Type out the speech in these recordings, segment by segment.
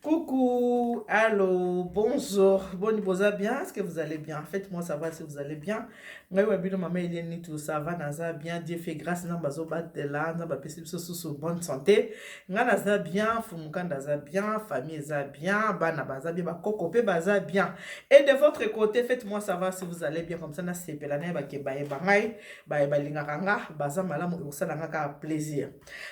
Coucou, allô, bonjour, bon, vous allez bien? Est-ce que vous allez bien? En fait, moi, ça va si vous allez bien. Moi, je suis maman Eliane, tout ça va, naza bien. Dieu fait grâce, n'a pas zo bat de là, n'a pas possible sous bonne santé. Nga naza bien, fumuka naza bien, famille za bien, bana baza bien, ba koko pe baza bien. Et de votre côté, faites-moi savoir si vous allez bien comme ça, na sepelane ba ke bae bangai, bae balingakanga, baza malamu, ça n'a ka plaisir.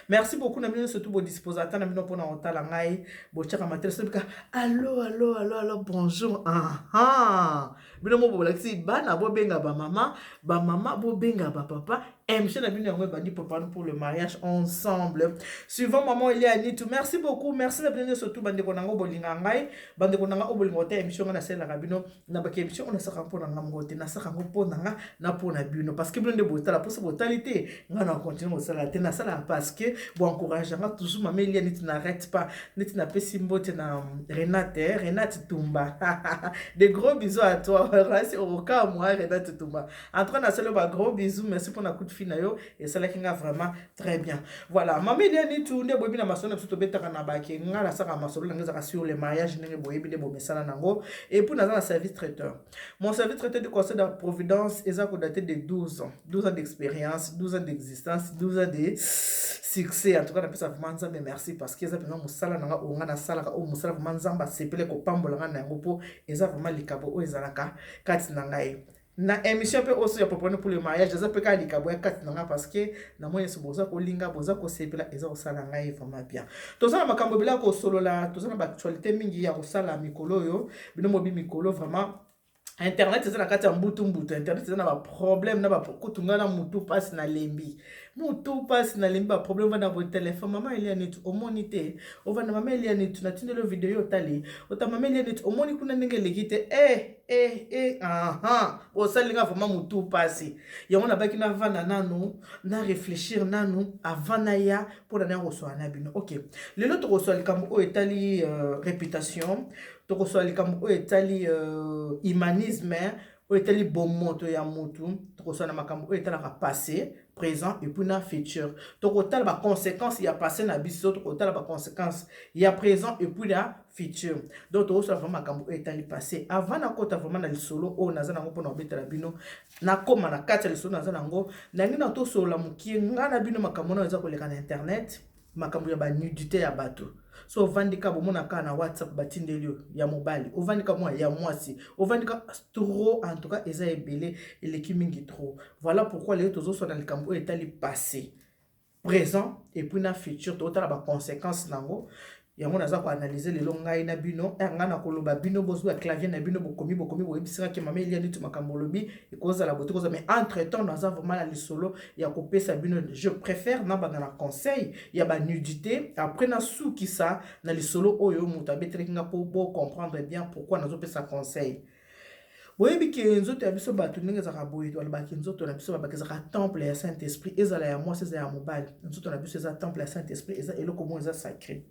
Merci beaucoup, na mino surtout vos disposateurs, na mino pona otalangai. Bochaka matela bika allo allo allo allo bonjour bino mo bolakisi bana bobenga ba mama bobenga ba papa émission na bino yango bandi papa pour le mariage ensemble suivant maman Eliane tout merci beaucoup merci na bino surtout bande ko nango bolinga ngai bande ko nanga obolinga te émission na sela ka bino na ba émission on saka mpona nga ngote na saka ngo mpona nga na mpona bino parce que bino de botala pour botalité nga na continuer kosala te na sala parce que bon encourager nga toujours maman Eliane n'arrête pas neti na pesi mbote na Renate, Renate Tumba. Des gros bisous à toi. Merci au cas moi Renate Tumba. En train de ba gros bisous, merci pour la coup de finayo et ça là qui va vraiment très bien. Voilà, maman Eliane tout ne bobi na masolo na beta kana ba ke ngala saka masolo na ngeza sur le mariage ne boyebi de bo mesala nango et pour na service traiteur. Mon service traiteur du conseil de Providence est daté de 12 ans. 12 ans d'expérience, 12 ans d'existence, 12 ans de succès. En tout cas, on appelle ça vraiment mais merci parce que ça vraiment musala nanga onga na sala ka o musala vraiment nzamba sepele ko pambola nga na ngopo eza vraiment likabo o ezalaka kati na ngai. Na émission pe aussi ya propone pour le mariage, ça peut ka likabo ya kati na nga parce que na moyen so boza ko linga boza ko sepela eza ko sala ngai vraiment bien. Tozana makambo bila ko solo la, tozana ba actualité mingi ya ko sala mikolo yo, bino mobi mikolo vraiment internet eza na kati ya mbutu internet eza na ba problème na ba kutunga na mutu pasi na lembi mutu pasi na lembi ba problème va na votre téléphone mama Eliane tu omoni te ovanda mama Eliane tu na tindelo video otali ota mama Eliane tu omoni kuna ndenge legite osalinga vraiment mutu pasi yango na baki na vanda nanu na réfléchir nanu avant na ya pour na reçoit na bino OK lelo to reçoit likambo o etali réputation tokosoa likambo oyo etali humanisme oyo etali bomoto ya mutu tokosoa na makambo oyo etalaka passé présent et puis na futur tokotala ba conséquences ya passé na biso tokotala ba conséquences ya présent et puis na futur donc tokosoa vraiment makambo oyo etali passé avant na kota vraiment na lisolo oyo naza nango mpona obetela bino nakoma na kati ya lisolo naza nango nangi na tosolola mokie nga na bino makambo oyo eza koleka na internet makambo ya banudité ya bato so ovandika bomonaka na WhatsApp batindeli ya mobali ovandika mwa ya mwasi ovandika trop en tout cas eza ebele eleki mingi trop voilà pourquoi les tozosona likambo oyo etali passé présent et puis na futur totala ba conséquences nango yango naza ko analyser lelo ngai na bino nga na koloba bino bozwa clavier na bino bokomi boyebisaka ke mama Eliane tu makambo lobi ekozala bote koza mais entre temps naza vraiment na lisolo ya kopesa bino je préfère na bana na conseil ya ba nudité après na sukisa na lisolo oyo mutu abeteleki nga po comprendre bien pourquoi nazo pesa conseil boyebi ke nzoto ya biso bato ndenge ezalaka boye tolobaki nzoto na biso babaki ezalaka temple ya Saint Esprit ezala ya mwasi eza ya mobali nzoto na biso eza temple ya Saint Esprit eza eloko moko eza sacré.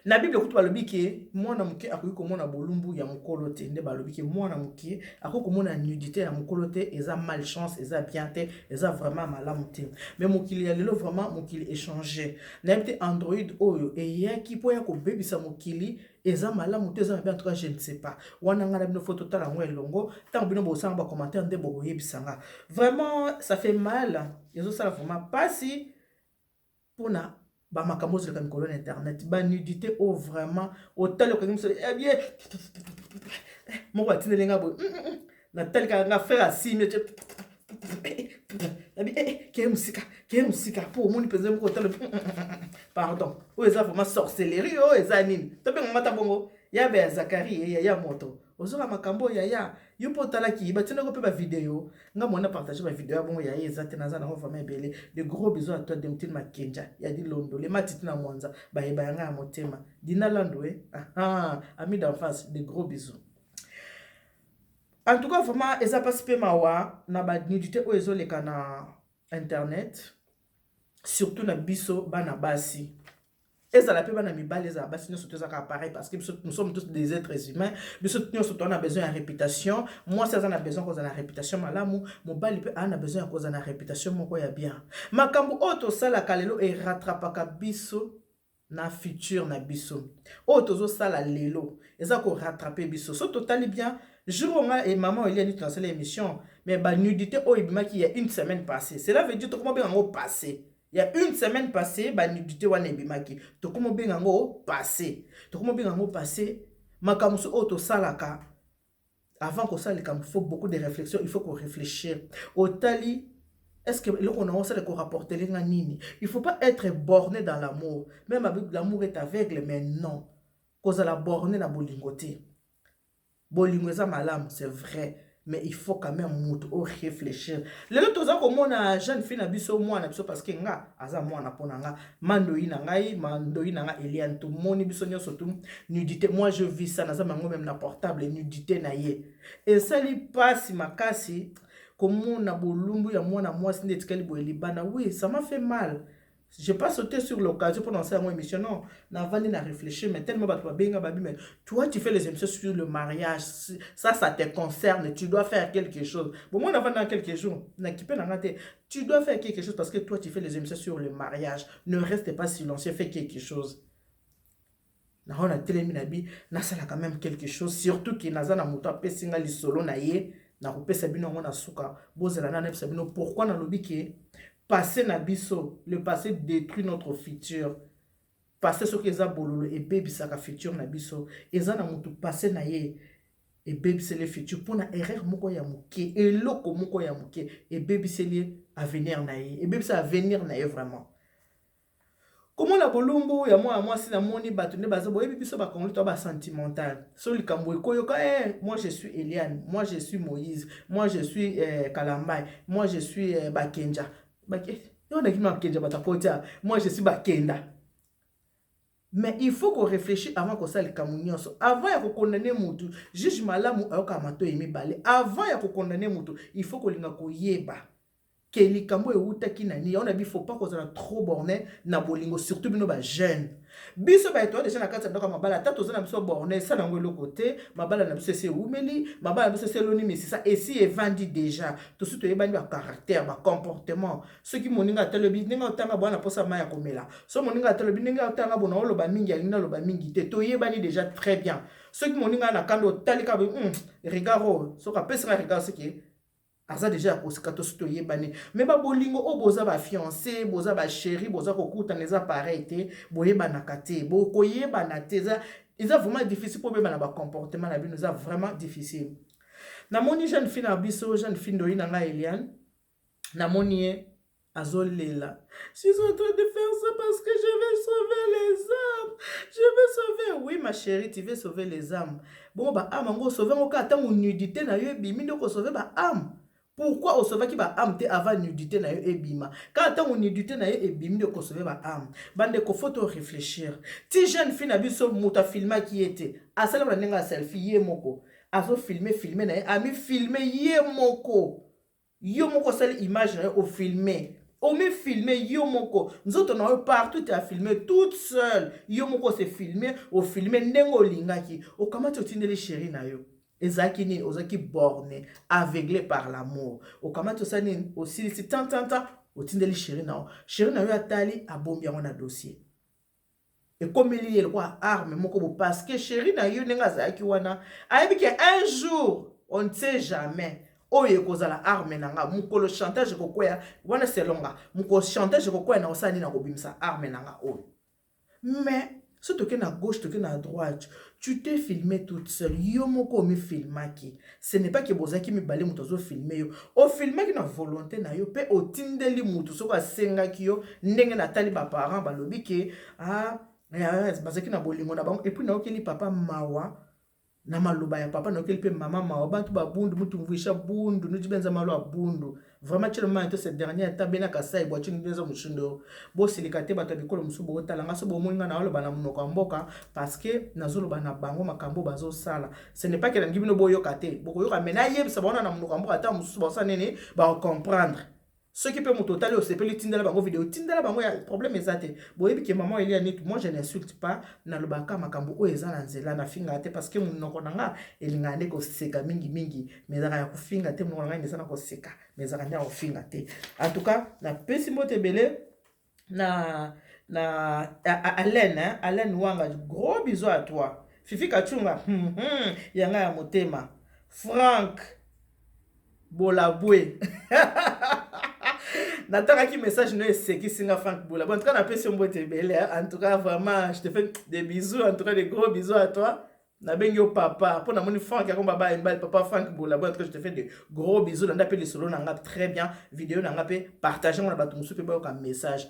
Na Bible kutu balobi ke mwana muke akoki komona bolumbu ya mokolo te nde balobi ke mwana muke akoki komona nudité ya mokolo te eza malchance eza bien te eza vraiment malamu te mais mokili ya lelo vraiment mokili échanger na yebi te Android oyo eyaki mpo ya kobebisa mokili eza malamu te eza bien en tout cas je ne sais pas wana nga na bino photo tala ngo elongo ntango bino bosanga ba commentaire nde bokoyebisanga vraiment ça fait mal ezosala vraiment pasi mpona ba makambo zoleka mikolo na internet ba nudité o vraiment otali okangi miso bien moko atindeli nga boye natalika nga frère asimi keye musika mpo omoni mpenza moko otali pardon oyo eza vraiment sorcellerie oyo eza nini tobenga mata bongo yabe ya Zakari ya moto ozoka makambo yaya yo mpo otalaki batindako mpe bavideo nga mwana partage bavideo ya bongo yaya eza te naza nango vraiment ebele de gros bisous à toi Demtine Makenja ya Dilondo le matiti na Mwanza bayeba yanga ya motema Dina Lando ami d'enfance de gros bisous. En tout cas vraiment eza pasi mpe mawa na banudité oyo ezoleka na internet surtout na biso bana basi ezala pe bana mibali ezala basi nyonso tozaka pareil parce que nous sommes tous des êtres humains biso nyonso on a besoin de réputation moi ça a besoin kozala na réputation malamu mobali pe ana besoin kozala na réputation moko ya bien makambo oyo tosalaka lelo erattrapaka biso na futur na biso. O tozo sala lelo, eza ko rattraper biso. So totali bien, jour nga et maman il y a une transfert l'émission, mais ba nudité o ibima qui y a une semaine passée. Cela veut dire to comment bien ngo passé. Il y a une semaine passée, ba nudité wana ibima ki. To comment bien ngo passé. To comment bien ngo passé. Makamuso o to salaka. Avant que ça, il faut beaucoup de réflexion, il faut qu'on réfléchisse. Au tali, est-ce que l'on a aussi qu'on rapporte les nini? Il ne faut pas être borné dans l'amour. Même avec l'amour est aveugle, mais non. Cause la borné na bolingoté. Bolingoza malam, c'est vrai. Mais il faut quand même réfléchir. Les autres gens comme on a jeune fille na biso moi na biso parce que nga aza moi na pona nga mandoi na nga Eliane tout moni biso nyo surtout nudité. Moi je vis ça na za mango même na portable nudité na ye. Et ça li passe makasi comme on a bolumbu ya moi na moi sinde tikali bo libana. Oui, ça m'a fait mal. Je n'ai pas sauté sur l'occasion pour lancer mon émission. Non, n'avant à réfléchir, mais tellement mais toi, tu fais les émissions sur le mariage. Ça te concerne. Tu dois faire quelque chose. Bon, moi, on dans quelques jours. Tu dois faire quelque chose parce que toi, tu fais les émissions sur le mariage. Ne reste pas silencieux, fais quelque chose. On a téléminabi, na sala quand même quelque chose. Surtout qu'il n'a pas moto pe singa li solo na ye, na rupe sabino ngona suka. Bozela na nef sabino. Pourquoi na lobi ke passé na biso, le passé détruit notre futur. Passé ce que eza bololo et baby saka futur na biso, eza na mutu passé na ye et baby c'est le futur pour na erreur moko ya muke et loko moko ya muke et baby c'est le avenir na ye et baby c'est avenir na ye vraiment. Comment la bolumbu ya moi si na moni bato ne bazo boyebi biso ba kongoli to ba sentimental. So likambo ekoyoka moi je suis Eliane, moi je suis Moïse, moi je suis Kalambay, moi je suis Bakenja. Moi je suis Bakenda. Mais il faut qu'on réfléchisse avant qu'on s'aille kamunyoso. Avant de condamner Moutou, juge malamu ayoka mato emi balé. Avant de condamner Moutou, il faut qu'on linga ko yeba. Keli kambo e wuta kinani. On a dit faut pas qu'on soit trop borné na bolingo, surtout bino ba jeune. Biso ba eto déjà na kata ndoko mabala tato zana biso borné ça na ngolo côté, mabala na biso c'est oumeli, mabala na biso c'est loni mais c'est ça et si est vendu déjà. Tout suite e bani ba caractère, ba comportement. Ceux qui moninga telobi ninga otanga bwana posa maya komela. So moninga telobi ninga otanga bona oloba mingi alina loba mingi te. To yebani déjà très bien. Ceux qui moninga na kando talika regardo, so ka pesa regardo ce qui aza déjà osikato suto yebani mais ba bolingo o boza ba fiancé boza ba chéri boza kokuta neza pareil te boyebana kate bo koyebana te eza vraiment difficile pour beba na ba comportement na bino eza vraiment difficile na moni jeune fille na biso jeune fille ndoyi na nga Eliane na moni azolela je suis en train de faire ça parce que je vais sauver les âmes je vais sauver oui ma chérie tu veux sauver les âmes bon ba âme ngo sauver ngo ka tango nudité na yo bimi ndoko sauver ba âme. Pourquoi on sauve qui va âme avant nudité na yo ebima? Quand on nudité na yo ebimi de sauver ba âme. Bande ko faut réfléchir. Ti jeune fille na biso muta filma qui était. A sala ba nenga selfie ye moko. Azo filmer na ye ami filmer ye moko. Yo moko sali image na yo o filmer. O me filmer yo moko. Nzoto na yo partout à filmer toute seule. Yo moko se filmer o filmer ndengo lingaki. O kamati otindeli chérie na yo. Ezaki ni ozaki borné, aveuglé par l'amour. Au kamato sani aussi si tant otindeli chéri na yo atali abombi yango na dossier. Et comme il y a quoi arme moko parce que chéri na yo nenga zaki wana ayebi que un jour on ne sait jamais oye kozala arme nanga mukolo chantage kokoya wana selonga mukolo chantage kokoya na osani na kobimisa arme nanga oyo. Mais si tu es à gauche, tu es à droite, tu t'es filmé toute seule. Yo moko me filmaki. Ce n'est pas que bozaki me balé mutozo filmé yo. O filmé ki na volonté na yo pe o tindeli mutu soko asenga ki yo ndenge na tali ba parents balobi ke bazaki na bolingo na bango et puis na okeli papa mawa na maloba ya papa na okeli pe mama mawa bantu ba bundu mutu mvuisha bundu nuji benza malo bundu. Vraiment tu le manques cette dernière tabena kasa e boitu ndenza mushindo bo silikate bato bikolo musubo talanga so bo moinga na oloba na munoko mboka parce que nazolo bana bango makambo bazo sala ce n'est pas que ngi bino boyo kate boko yoka mena yebisa bona na munoko mboka ta mususu bosa nene ba comprendre ce qui peut me totaler au CP tindela bango vidéo tindela bango ya problème ezate boyebi ke maman Eliane moi je n'insulte pas na lobaka makambo o eza na nzela na finga te parce que munoko nanga elingane ko seka mingi mais za ya kufinga te munoko nanga eza na ko seka mais za ya kufinga te en tout cas na pesi mote belé na Alain, hein? Alain Wanga, gros bisous à toi. Fifi Kachunga, yanga ya motema. Franck Bolabwe. Nataka message no eseki singa Franck Bolabwe. En tout cas, na pesi mbote belle. En tout cas, vraiment, je te fais des bisous. En tout cas, des gros bisous à toi. Na bengi au papa. Pour na moni Franck ya komba ba mbal papa Franck Bolabwe. En tout cas, je te fais des gros bisous. Nanda pe les solo nanga très bien. Vidéo nanga pe partager mon abatu musu pe ba ka message.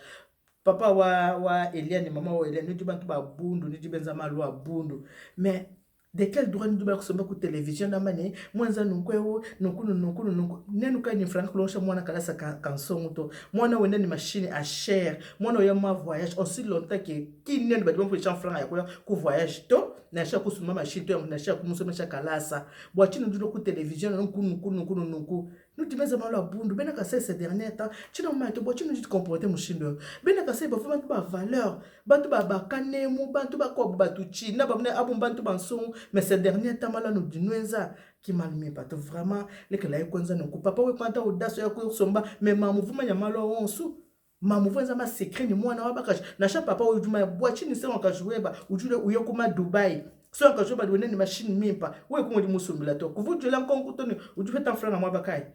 Papa wa Eliane, maman wa Eliane, nous disons que bundu, nous disons que bundu. Mais de quel droit nous devons recevoir la télévision na mané mwanza nukweo nuku nenuka ni franc klosha mwana kalasa kanson to mwana wenda ni machine à cher mwana ya ma voyage aussi longtemps que qui ne ba pour change franc ya ko voyage to na sha kusuma machine to na sha kumusoma sha kalasa bwachi nous ku télévision nuku nous disons que bundu bena ka ces derniers temps tu non ma to bwachi nous comporter mushindo bena ka sai ba vraiment ba valeur bantu ba kanemu bantu ba ko ba tuchi na ba mna abu bantu banson. Mais ces derniers temps là nous disons qui malmet pas tout vraiment les que là ils connaissent nous papa oui quand audace ya ko somba mais ma mouvement ya malo onsu ma mouvement za ma secret ni mwana wa bakash na cha papa oui ma boîte ni sera jouer ba ujule uyo kuma Dubai so ka jouer ba donner ni machine mimpa oui ko ndi musumbila to ku vujula nkonkuto ni ujue ta franga mwa bakai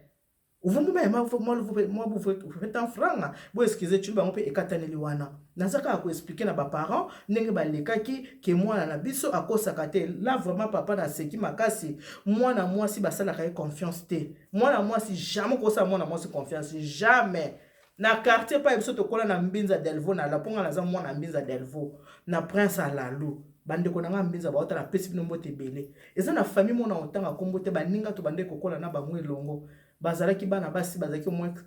uvumu ma moi vous faites en franc vous excusez tu ba on peut ekataneli wana nazaka ko expliquer na ba parents ndenge ba lekaki ke mwana na biso akosaka te là vraiment papa na seki makasi mwana mwasi basalaka ye confiance te mwana mwasi jamais kosa mwana mwasi confiance jamais na quartier pa biso to kola na mbinza Delvaux na la ponga na za mwana mbinza Delvaux na prince alalu bande ko nanga mbinza ba otala pesi bino mbote belé eza na famille mona otanga kombote baninga to bande kokola na bamwe longo bazalaki bana basi bazaki moins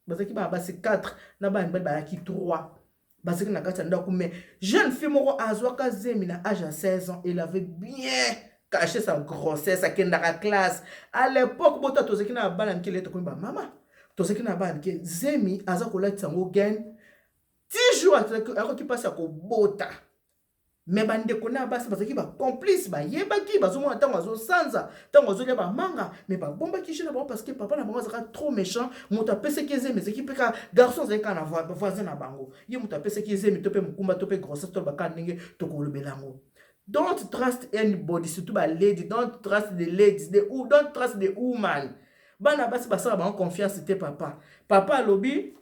bazaki bana basi 4 na bana bazaki 3 bazaki na kati ndako mais jeune fille moko azwaka zemi na âge à 16 ans il avait bien caché sa grossesse akendaka classe à l'époque bota tozaki na bana nkele to ko ba mama tozaki na bana ke zemi aza kolatisa ngo gain 10 jours akoki passe ko bota. Mais bande kona basi bazaki ba complice ba yebaki bazomona tango azo sanza tango azo ba manga mais ba bomba ki jina ba parce que papa na bango zaka trop méchant muta pese keze mais équipe ka garçon zaka na voisin na bango ye muta pese keze mais topé mukumba topé grossesse to ba kaninge to ko lobelango. Don't trust anybody, surtout ba lady, don't trust the ladies, don't trust the woman. Bana basi basala ba confiance te papa lobi.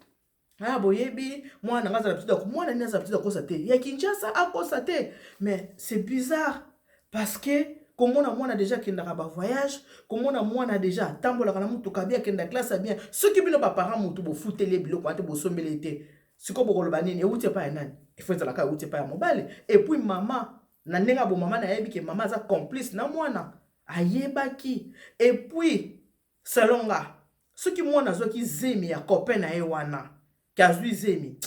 Ah boyebi moi na ngaza petite moi na ngaza petite ko saté ya Kinshasa a ko saté mais c'est bizarre parce que comme on a déjà kindaka ba voyage comme on a déjà tambola kana mutu kabia kenda classe bien ceux qui bino ba parents mutu bo futele bilo ko ate bo sombelete siko bo koloba nini e uti pa ya nani il faut ezala ka uti pa ya mobile et puis maman na ndenga bo maman na yebi ke maman za complice na mwana ayebaki et puis salonga ceux qui mwana zo ki zemi ya copain na ye wana Kazui zemi.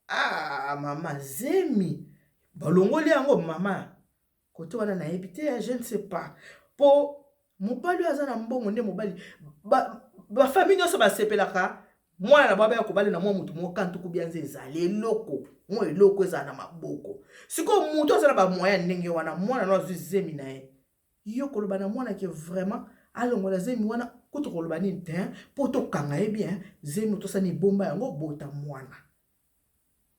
Ah, maman, zemi. Balongoli yango, maman. Koto wana na ebite, je ne sais pas. Po, mobali azana mbongo nde mobali. Ba famille nyoso ba sepelaka. Mwana na baba ya kobali na mwa mutu mo kantu kubianze ezali eloko. Mo eloko ezala na maboko. Siko mutu azala ba moyen ndenge wana mwana no azui zemi na ye. Yo koloba na mwana ke vraiment alongola zemi wana kuto koloba ni te poto kanga e bien zemi to sani bomba yango bota mwana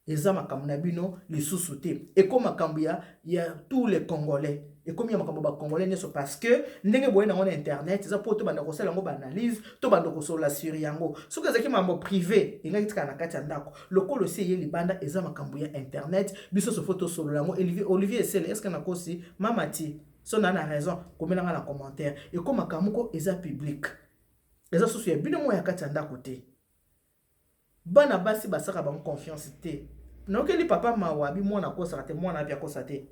eza makambo na bino lisusu te et comme makambo ya tous les congolais et comme ya makambo ba congolais nyeso parce que ndenge boye na internet eza poto banda ko sala yango ba analyse to banda ko sola sur yango soki ezaki mambo privé engaki tika na kati ya ndako lokolo si ye libanda eza makambo ya internet biso so photo solo yango Olivier Essele est-ce que na kosi mamati so na raison comme na commentaire et comme makamoko eza public eza soso ya bino mo ya kati ya ndako te bana basi basaka ba confiance te nokeli papa mawabi mwana kosa te mwana bia kosa te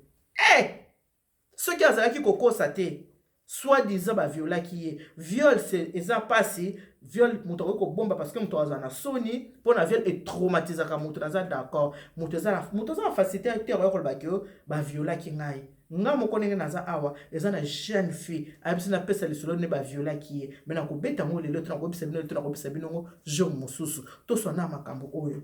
ce qui azalaki kokosa te soit disant ba viola ki ye viol c'est eza passé viol muto ko bomba parce que muto azana soni pour na viol et traumatiser ka muto naza d'accord muto za facilité terreur ko ba ke ba viola ki ngai nga moko ndenge naza awa eza na jeune fille abisi na pesa lisolo ne ba viola ki ye mais na ko beta mo lelo tona ko bisa bino tona ko bisa bino jo mususu to sona makambo oyo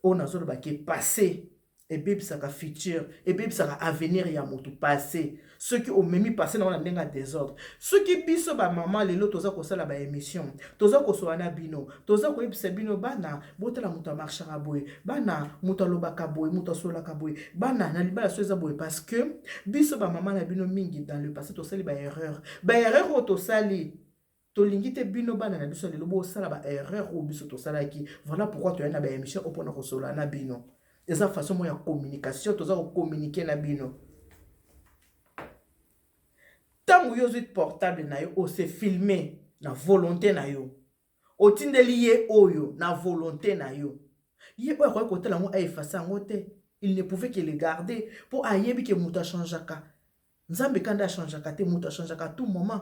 ona zo ba ke passé et bébé ça ka futur et bébé ça ka avenir ya moto passé ceux qui ont même passé dans la ndenga désordre ceux qui biso ba maman lelo toza ko sala ba émission toza ko soana bino toza ko yebisa bino bana botala moto marchera boy bana moto lobaka boy moto solaka boy bana na libala soza boy parce que biso ba maman na bino mingi dans le passé to sali ba erreur o to sali tolingi te bino bana na biso lelo bo sala ba erreur o biso to sala ki voilà pourquoi tu as na ba émission o pona ko solana bino. Eza façon mo ya communication toza ko communiquer na bino tango yo zwi portable na yo o se filmer na volonté na yo o tindeli ye oyo na volonté na yo ye oyo akoki kotala yango aefase yango te il ne pouvait que le garder po ayebi ke moto achangeaka nzambe kanda achangeaka te moto achangeaka tout moment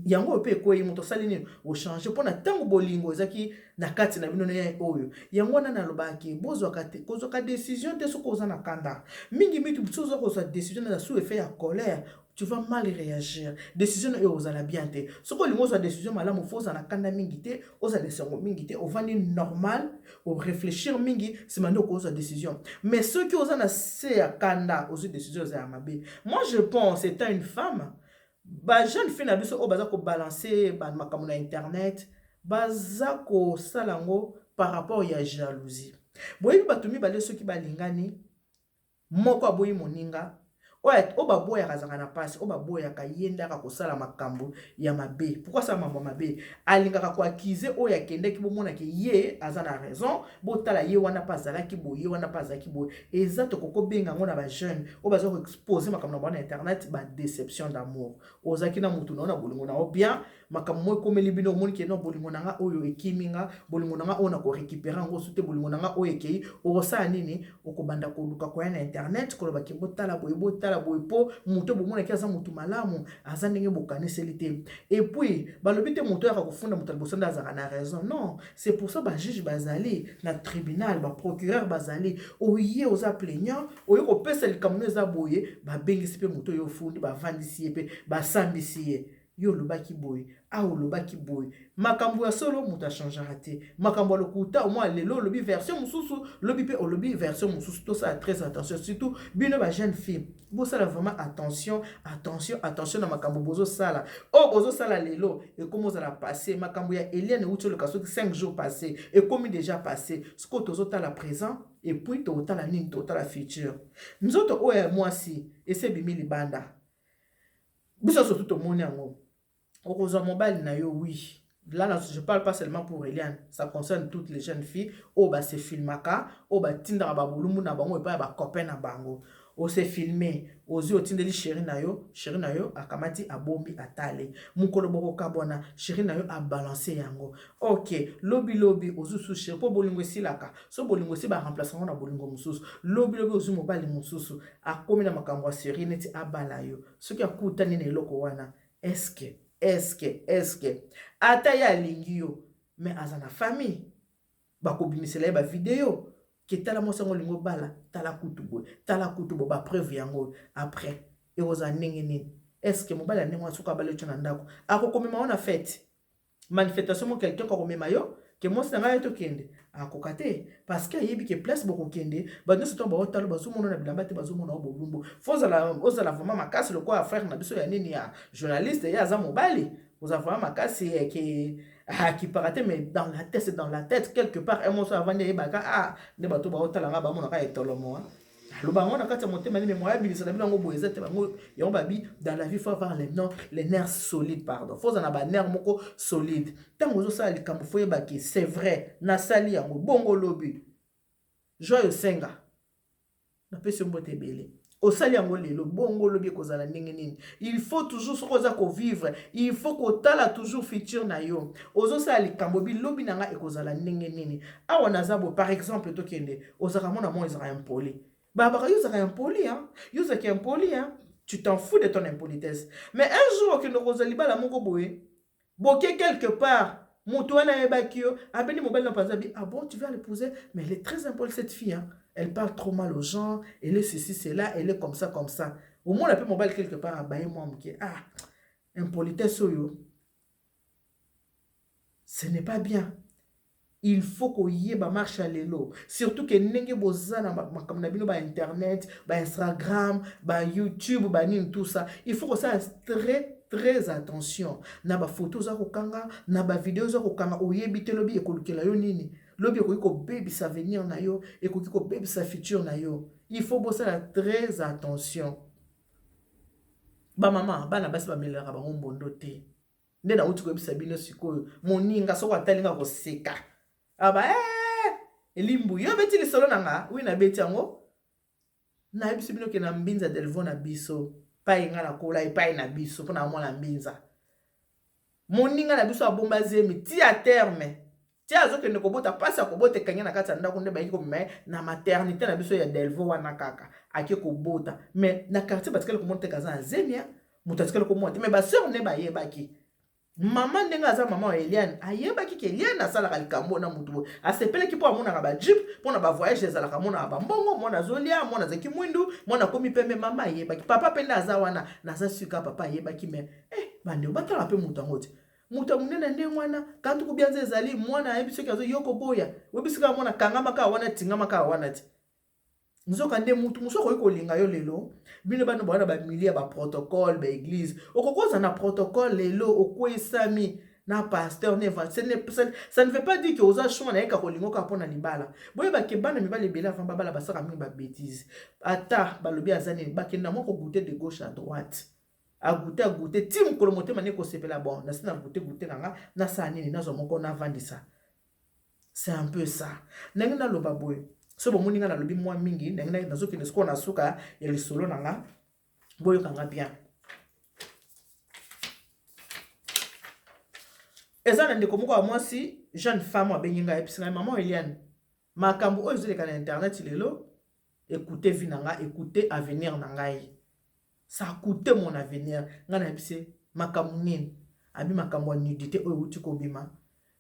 yango pe koyi moto sali nini o changer pona tango bolingo ezaki na kati na bino ne oyo yango wana na lobaki bozwaka te kozwaka décision te soko oza na kanda mingi mitu sozo kozwa décision na sous effet ya colère tu vas mal réagir décision oyo ozala bien te soko lingo ozwa décision malamu fo oza na kanda mingi te oza décision mingi te ovandi normal o réfléchir mingi sima nde okozwa décision mais soki oza na se ya kanda ozwi décision oza ya mabe moi je pense étant une femme ba jeune fille na biso o baza ko balancer ba makambo na internet baza ko salango par rapport ya jalousie boyebi bato mibale soki balingani moko aboyi moninga o baboyaka azalaka na pasi o baboyaka ye nde aka kosala makambo ya mabe pourquoi asala mambo ya mabe alingaka koakize oyo akendeki bomonaki ye aza na raison botala ye wana mpe azalaki boye ye wana mpe azalaki boye eza tokokobenga yango na bajeune oyo baza koexpose makambo na bango na internet badéception d'amour ozalaki na motu na yo na bolingo na yo bien makambo mo ekomeli bino omoni ke no bolingo na nga oyo ekimi nga bolingo na nga oyo na korécupere yango osu te bolingo na nga oyo ekei okosala nini okobanda koluka koya na internet kolobaki botala boye po moto bomonaki aza motu malamu aza ndenge bokaniseli te et puis balobi te moto yaka kofunda moto liboso nde azalaka na raison non c'est pour ça bajuge bazali na tribunal baprocureur bazali oye oza plaignant oye kopesa likambo eza boye babengisi mpe moto oyo ofundi bavandisi ye mpe basambisi ye yo olobaki boye olobaki boye makambo ya solo moto achangera te makambo ya lokuta omwa lelo olobi version mosusu lobi mpe olobi version mosusu tosala très attention surtout bino ba jeune fille bosala vraiment attention na makambo bozosala oyo bozosala lelo ekomi ozala passé makambo ya Eliane euti oloka soki 5 jours passé ekomi déjà passé sikoyo tozotala présent et puis totala nini totala futur nzoto oyo ya mwasi ese ebimi libanda biso surtout tomoni yango okozwa mobile na yo oui là je parle pas seulement pour Eliane ça concerne toutes les jeunes filles o ba se filmaka o ba tindaka ba bulumbu na bango epa ba copain na bango o se filmer ozi otindeli chéri na yo akamati abombi atale mukolo boko kabona chéri na yo a balancer yango OK lobi ozusu chéri po bolingo silaka so bolingo si ba remplacer na bolingo mususu lobi ozu mobile mususu akomi na makambo ya chéri neti abala yo soki akuta nini eloko wana est-ce que ata ya alingi yo mais aza na famille bakobimisela ye ba video ke tala mosango lingo bala tala kutubo ba preuve yango après et oza ndenge nini est-ce que mobala ndenge asuka bale tona ndako akokomema ona fête manifestation mo quelqu'un ko komema yo ke mosi na ngai to kende akoka te parce que ayebi ke place boko kende ba nyonso to ba otalo bazomona na bilamba te bazomona obolumbu ozala vraiment makasi le quoi frère na biso ya nini ya journaliste ya za mobali ozala vraiment makasi qui paraît mais dans la tête c'est dans la tête quelque part un mot avant de baka ne bato ba otala nga ba mona ka etolomo le bango na kati ya motema ni mémoire bilisa na bilongo boyeza te bango yango babi dans la vie faut avoir les nerfs solides pardon faut en avoir nerfs moko solide tango zo sala likambo faut yeba ki c'est vrai na sali yango bongo lobi joyeux senga na pesi mbote belé au sali yango lelo bongo lobi kozala ndenge nini il faut toujours ce koza ko vivre il faut ko tala toujours futur na yo ozo sala likambo bi lobi nanga ekozala ndenge nini awa nazabo par exemple to kende ozaka mona mo ezaka impoli Baba, impoli, hein? Impoli, hein? Tu t'en fous de ton impolitesse. Mais un jour, que nous rosaliba la mongo boé, boké quelque part, moutouana et bakio, abeni mobile n'a pas habillé. Ah bon, tu vas l'épouser? Mais elle est très impolie, cette fille, hein? Elle parle trop mal aux gens, elle est ceci, c'est là, elle est comme ça, comme ça. Au moins, elle a mobile quelque part, abaye moi, impolitesse, yo. Ce n'est pas bien. il faut qu'on y ait ba marche à l'élo. Surtout que n'enge bozana comme nabino ba internet, ba Instagram, ba YouTube, ba nin tout ça. Il faut que ça très attention. Na ba photos za kokanga, na ba vidéos za kokanga oyebite lobi ekolukela yo nini. Lobi ko baby sa venir na yo, ko baby sa futur na yo. Il faut bosser très attention. Ba maman, ba na basi ba melera ba ngombondo te. Nde na uti ko bisa bino sikoyo. Moninga so watalinga ko seka. Aba elimbu yo beti li solo nanga oui na beti yango na biso bino ke na mbinza delvo na biso pa inga na kola pa na biso pona mwana mbinza moninga na biso abomba zemi ti a terme ti azoke ne kobota pasa kobota kanya na kata ndako nde ba yiko me na maternité na biso ya delvo wana kaka ake kobota mais na quartier batikele ko monte kaza zemia mutatikele ko monte mais ba sœur ne ba yebaki maman ndenga aza maman Eliane ayebaki ke Eliane asalaka likambo na mutu asepeleki po amonaka ba jeep pona ba voyage ezalaka mona ba mbongo mona zolia mona zeki mwindu mona komi pembe mama ayebaki papa penda aza wana naza suka papa ayebaki me bande batala pe mutu ngoti mutu munene nde mwana kantu kubianze ezali mwana ayebisi ke azo yoko boya webisika mona kangama ka wana tingama ka wana ti nzoka nde mutu musoko yiko linga yo lelo bino bano bana ba milia ba protocole ba église okokoza na protocole lelo okwesami na pasteur neva ça ne veut pas dire que oza chuma na yeka kolingo ka pona libala boye ba ke bana mibale bela fa bala basaka mingi ba bêtise ata balobi azane ba kenda moko goûter de gauche à droite a goûter tim kolo motema ne ko sepela bon na sina goûter nanga na sa nini na zo moko na vandisa c'est un peu ça nanga loba boye so bomoninga na lobi mwa mingi ndenge nazoki nesko na suka ya lisolo nanga boyo kanga bien eza na ndeko moko wa mwasi jeune femme abenginga episinga maman Eliane makambo oyo ezoleka na internet lelo écoutez vie nanga écoutez avenir nangai ça a coûté mon avenir nga na bise makambo nini abi makambo nudité oyo uti ko bima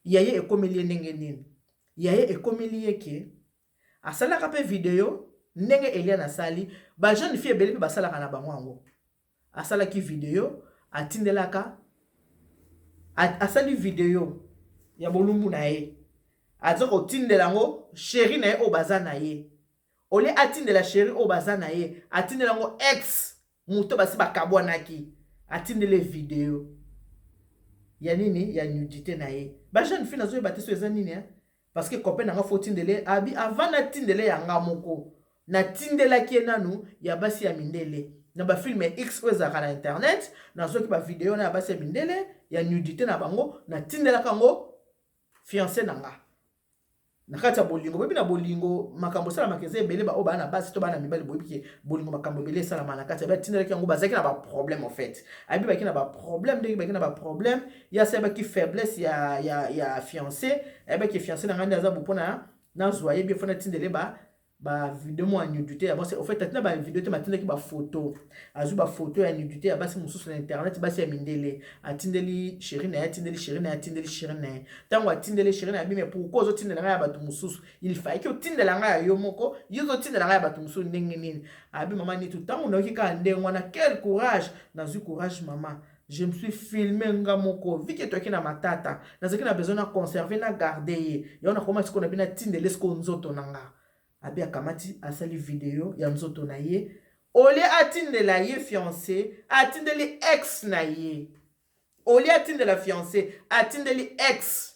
yaye ekomeli ndenge nini yaye ekomeli yeke asalaka pe video ndenge Eliane asali ba jeune fille beli pe basalaka na bango yango asalaki video atindelaka asali video ya bolumbu na ye azoko tindela ngo chéri na ye o baza na ye ole atindela chéri o baza na ye atindela ngo ex muto basi bakabwanaki atindele video ya nini ya nudité na ye ba jeune fille nazo yeba te so eza nini parce que copain nanga faut tindele abi avant na tindele ya nga moko na tindela ki nanu ya basi ya mindele na ba film X ezaka na internet na zo ki ba video na basi ya mindele ya nudité na bango na tindela kango fiancé nanga na kata bolingo bebi na bolingo makambo sala makeze ebele ba oba na basi to bana mibali bobi ke bolingo makambo ebele sala mana kata ba tindela ki yango bazaki na ba problème en fait abi ba ki na ba problème de ba ki na ba problème ya seba ki faiblesse ya fiancé ba ki fiancé na ngandi aza bopona na zoye bi fona tindele ba vidéo mo nudité ya basi en fait tatina ba vidéo te matina ki ba photo azu ba photo ya nudité ya basi mususu na internet basi ya mindele atindeli chéri na atindeli chéri na atindeli chéri na tango atindeli chéri na bime pourquoi zo tindela nga ya batu mususu il fallait que tindela nga ya yo moko yo tindela nga ya batu mususu ndenge nini abi mama ni tout tango na ki ka ndenge wana quel courage na zu courage maman je me suis filmé nga moko vu que toi qui na matata na zaki na besoin na conserver na garder yo na comment ce qu'on a bien tindele ce qu'on nzoto nanga abi akamati asali video ya nzoto na ye ole atindela ye fiancé atindeli ex na ye ole atindela fiancé atindeli ex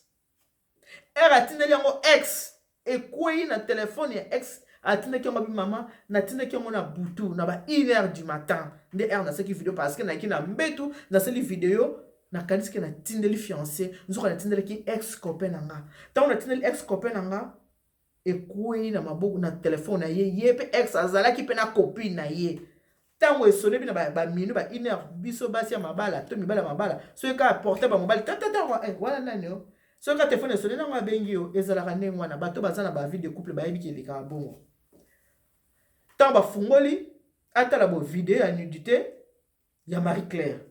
atindeli yango ex ekwei na telefone ya ex atindaki yango bi mama natindaki yango na butu na ba 1h du matin nde nasaki video parce que naki na mbetu nasali video nakanisi na tindeli fiancé nzoka natindelaki ex copain nanga tango natindeli ex copain nanga ekwei na maboko na telefone na ye pe ex azalaki pe na copine na ye tango esone bi na ba minu ba 1h biso basi ya mabala to mibala mabala so ka porter ba mobile tata wala nani yo so ka telefone esone na bengi yo ezalaka ndenge wana bato baza na ba vie de couple ba yebi ki eleka bongo tango ba fungoli atala bo video ya nudité ya Marie Claire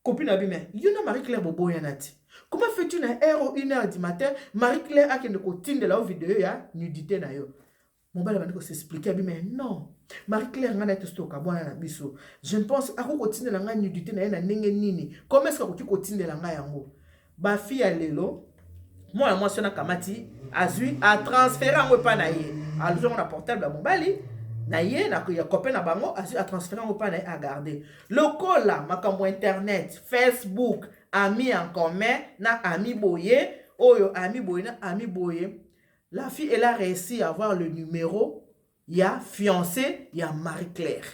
copine abime yo na Marie Claire bobo ya nati. Comment fais-tu une heure ou 1h du matin? Marie-Claire a qu'une cotine de la vidéo ya nudité na yo. Mon bal va s'expliquer mais non. Marie-Claire ngana testo ka bwana na biso. Je pense à cotine la nudité na nenge nini. Comment est-ce que tu cotine de la nga yango? Ba fille ya lelo moi sona kamati azui a transféré en pas na ye alzo na portable ya mobali na ye na ya copain na bango azui a transféré en pas na ye a garder lokola makambo internet Facebook ami en commun na ami boye oyo ami boye na ami boye la fille elle a réussi à avoir le numéro ya fiancé ya Marie-Claire.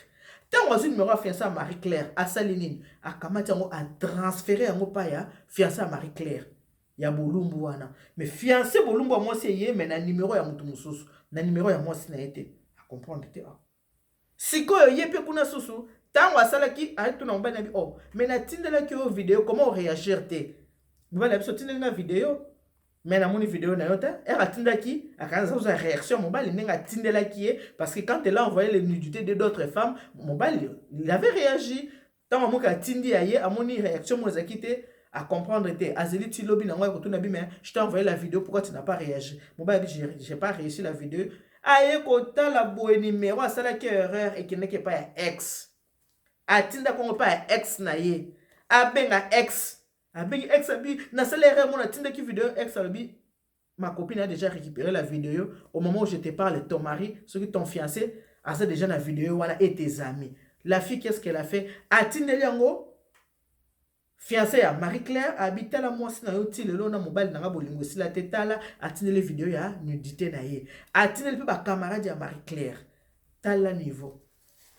Tant que le numéro a fiancé à Marie-Claire à Salinine a kamati yango a transféré yango pa ya fiancé à Marie-Claire ya bolumbu wana mais fiancé bolumbu moi c'est yé mais na numéro ya mutu mususu na numéro ya moi na été à comprendre te sikoyo ye pe kuna susu tango asalaki ayetu na mbana bi oh mais na tindelaki yo vidéo comment réagir te mbana biso tindeli na vidéo mais na moni vidéo na yota elle atindaki akaza za réaction mobile nenga tindelaki ye parce que quand elle a envoyé les nudités de d'autres femmes mobile il avait réagi tango moka tindi aye amoni réaction mo zakite à comprendre te azeli ti lobby na ngwa ko tuna bi mais je t'ai envoyé la vidéo pourquoi tu n'as pas réagi mobile j'ai pas réussi la vidéo aye ko ta la boe numéro asala ki erreur et qui n'est pas ya ex atinda ko pas ya ex na ye abenga ex abengi ex abi na sala erreur mon atinda ki vidéo ex abi ma copine a déjà récupéré la vidéo au moment où je te parle ton mari ce qui ton fiancé a ça déjà la vidéo voilà et tes amis la fille qu'est-ce qu'elle a fait atindeli yango fiancé ya Marie-Claire habita la mwasi na yo ti lelo na mobile na bolingo sila tetala atinele video ya nudité na ye atinele pe ba camarade ya Marie-Claire tala niveau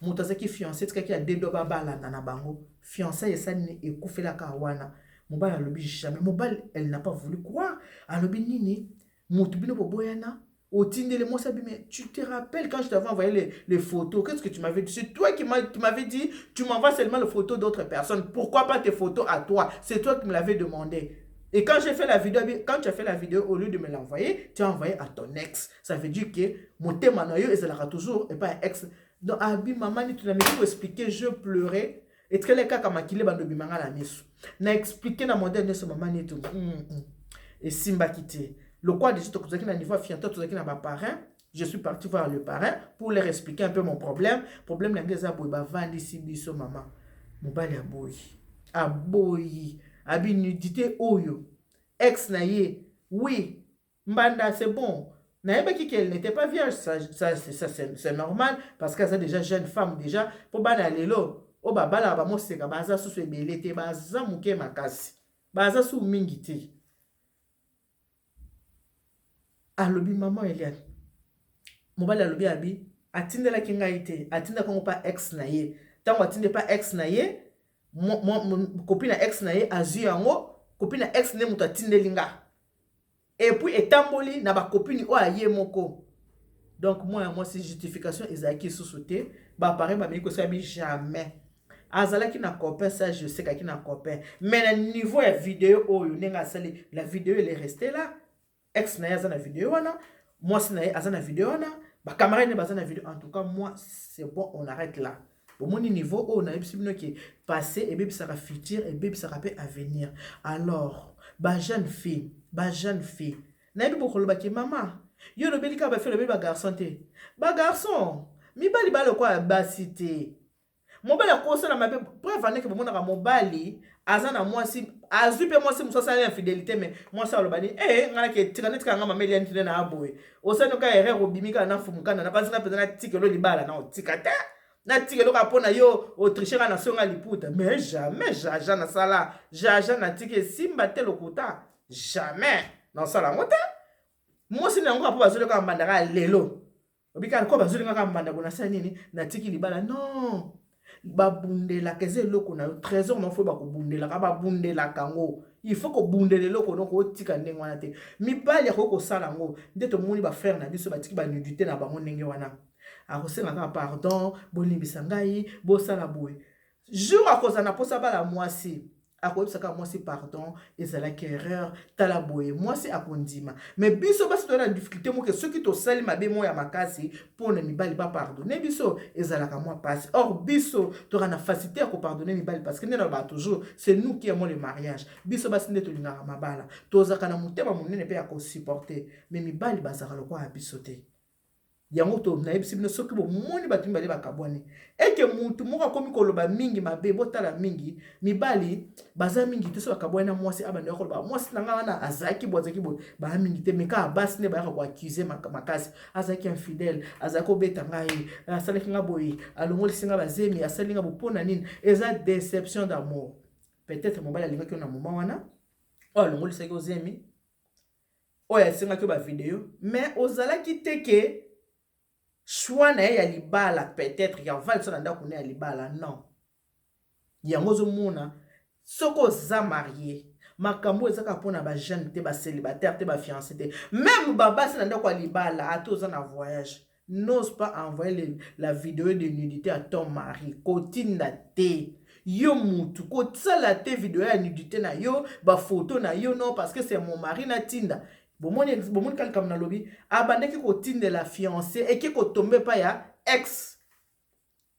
mutazaki fiancé tika ki a dedo babala na bango fiancé esa ni ekufela ka wana mobile alobi jamais mobile elle n'a pas voulu croire alobi nini mutu bino boboyana otindele moi ça mais tu te rappelles quand je t'avais envoyé les photos qu'est-ce que tu m'avais dit c'est toi qui m'avais dit tu m'envoies seulement les photos d'autres personnes pourquoi pas tes photos à toi c'est toi qui me l'avais demandé et quand j'ai fait la vidéo quand tu as fait la vidéo au lieu de me l'envoyer tu as envoyé à ton ex ça veut dire que mon thème noyo et ça l'a toujours et pas ex donc abi maman tu n'as même pas expliqué je pleurais et que les cas comme akile bando bimanga la misu na expliqué na modèle de ce maman et tout et simba quitté le quoi de tout ça qui n'a niveau fianto tout ça qui n'a pas parrain je suis parti voir le parrain pour leur expliquer un peu mon problème la ngeza boy ba vandi si biso maman mobali aboyi abi nudité oyo ex na ye oui mbanda c'est bon naïba qui qu'elle n'était pas vierge ça c'est normal parce qu'elle est déjà jeune femme déjà pour bana lelo o babala ba mo seka baza susu ebele te baza muke makasi baza su mingi te alobi maman Eliane mobali alobi abi atindela ki ngai te atinda kongo pa ex na ye tango atinde pa ex na ye copine na ex na ye azui yango copine na ex ne mutu atindeli nga et puis etamboli na ba copine o aye moko donc moi c'est justification ezaki sous te ba pareil ba miko ça jamais azalaki na copain ça je sais qu'il na copain mais na niveau ya vidéo oyo nenga sali la vidéo elle est restée là ex na yaza na vidéo wana moi si na yaza na vidéo wana ba camarade ne baza na vidéo en tout cas moi c'est bon on arrête là au mon niveau on a bino qui passé et bébé ça va futur et bébé ça rappelle à venir alors ba jeune fille na bi bokolo ba ki maman yo no belika ba fait le bébé ba garçon mi bali ba le quoi ba cité mobali akosala mabe preuve andeke bomonaka mobali aza na mwasi azwi mpe mwasi mosu asala infidélité mais mwasi alobani nganaki etika netika nga mameli yanitine na aboye osani ka erreur obimi kaka na mfumukana na panzinga mpenza natikelo libala na otika te natikelo kaka mpo na yo autriche kaka na songa liputa mais jamais jaja nasala jaja natiki esimba te lokuta jamais nasala yango te mwasi na yango kaka mpo bazoleka mbanda kaka lelo obikana ko bazoleka kaka mbanda bona sala nini natiki libala non babundela keze loko na trésor non faut ba ko bundela ka babundela kango il faut ko bundela loko donc otika ndenge wana te mibali ko sala ngo ndeto moni ba frère na biso batiki ba nudité na bango ndenge wana akosenga ka pardon bolimbisa ngai bo sala boye jour akozana posa bala mwasi akoyebisaka mwasi pardon ezalaki erreur tala boye mwasi akondima mais biso basi toza na difficulté moke soki tosali mabe mo ya makasi mpona mibali bapardonne biso ezalaka mwa pasi or biso toza na facilité ya kopardonne mibali parce que nde na ba toujours c'est nous qui aimons le mariage biso basi nde tolingaka mabala tozalaka na motema monene mpe ya kosupporte mais mibali bazalaka lokwa ya biso te yango to na yebisi bino soki bomoni bato mibale bakabwani eke mutu moko akomi koloba mingi mabe botala mingi mibali baza mingi te so bakabwani na mwasi abandi koloba mwasi na nga wana azalaki bo azalaki bo baya mingi te meka abasi nde bayaka koaccuse makasi azalaki infidèle azalaki kobeta ngai asalaki nga boye alongolisi nga bazemi asali nga bopona nini eza déception d'amour peut-être mobali alingaki yo na moma wana oyo alongolisaki ozemi oyo asengaki bavideo mais ozalaki te ke choix na ye ya libala peut-être ya valso na ndako ne ya libala non yango ozomona soki oza marie makambo ezaka mpona bajeune te bacélibataire te bafiancé te même babasi na ndako ya libala ate oza na voyage n'ose pas envoyer la vidéo de nudité à ton mari kotinda te yo mutu kosala te vidéo ya nudité na yo bafoto na yo non parce que c'est mon mari na tinda bomoni kalkam na lobi abandaki kotindela fiancé eki kotombe pa ya ex.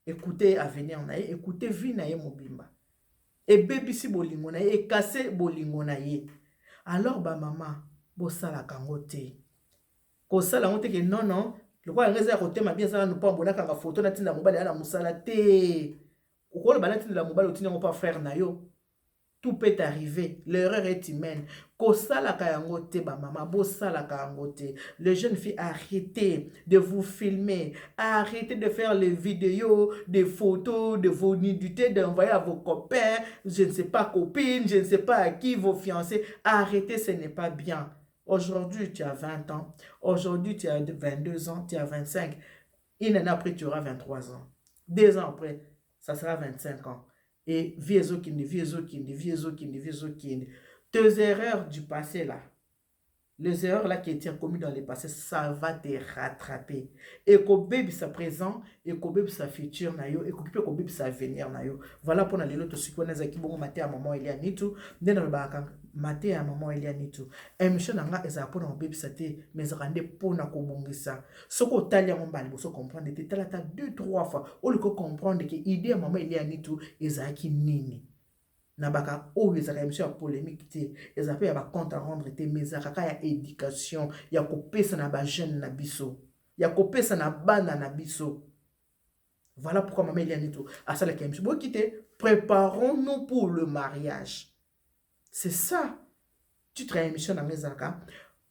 Écoutez avenir na ye, écoutez vie na ye mobimba ebebisi bolingo na ye ekase bolingo na ye. Alors ba mama bosala kango te kosala ngo te ke non lokola ngeza ya kotema bien sala no pa bonaka nga foto na tinda mobali ala musala te okolo bana tinda mobali otinda ngo pa frère na yo. Tout peut arriver, l'erreur est humaine. Kosala kayango te ba mama, bosala kayango te. Les jeunes filles, arrêtez de vous filmer, arrêtez de faire les vidéos, des photos de vos nudités, d'envoyer à vos copains, je ne sais pas copines, je ne sais pas à qui, vos fiancés. Arrêtez, ce n'est pas bien. Aujourd'hui, tu as 20 ans. Aujourd'hui, tu as 22 ans, tu as 25. Une année après, tu auras 23 ans. 2 ans après, ça sera 25 ans. Et viezokinde. Tes erreurs du passé là, les erreurs là qui étaient commises dans le passé, ça va te rattraper. Et que bébé sa présent, et que bébé sa futur na yo, et que bébé sa avenir na yo. Voilà pour les autres qui connaissent qui bon maté à maman il y a ni tout, dans le bac maté à maman il y a ni tout. Émission nanga eza pour na bébé sa te, mais rende pour na ko bongisa. Ce que tali mon bali, vous comprendre te talata 2-3 fois, ou le comprendre que idée à maman il y a ni tout, eza ki nini. Nabaka o ezaka émission ya polémique te ezape ya ba compte à rendre te mais ezaka ya éducation ya kopesa na ba jeune na biso ya kopesa na bana na biso. Voilà pourquoi maman Eliane tout à ça la émission bon quitter préparons-nous pour le mariage. C'est ça titre émission dans mes zaka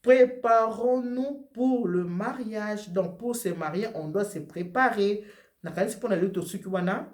préparons-nous pour le mariage. Donc pour se marier on doit se préparer na kanisi pour na luto suki wana.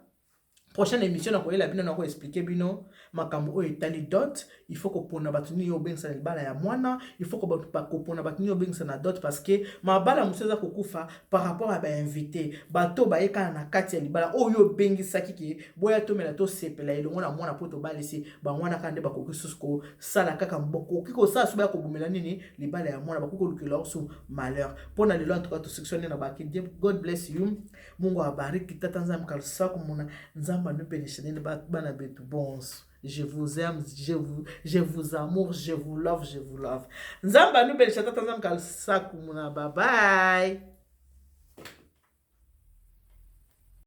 Prochaine émission, on va expliquer bino makambo o etali dot. Il faut qu'on pona batuni yo bengsa na bala ya mwana. Il faut qu'on pona batuni yo bengsa na dot parce que ma bala museza kokufa par rapport à ba invité. Bato ba eka na kati ya libala o yo bengisa kiki boya to mela to sepela ilongo na mwana poto balisi ba mwana kande ba kokususko sala kaka mboko kiko sa suba ko bumela nini libala ya mwana bakoko lukela su malheur. Pona lelo en tout cas to sectionner na ba ki God bless you. Mungu abariki tatanza mkalsa kumuna nzamba nous bénissez bana betu bons. Je vous aime, je vous amour, je vous love, je vous love. Nzamba nous bénissez tatanza mkalsa kumuna bye bye.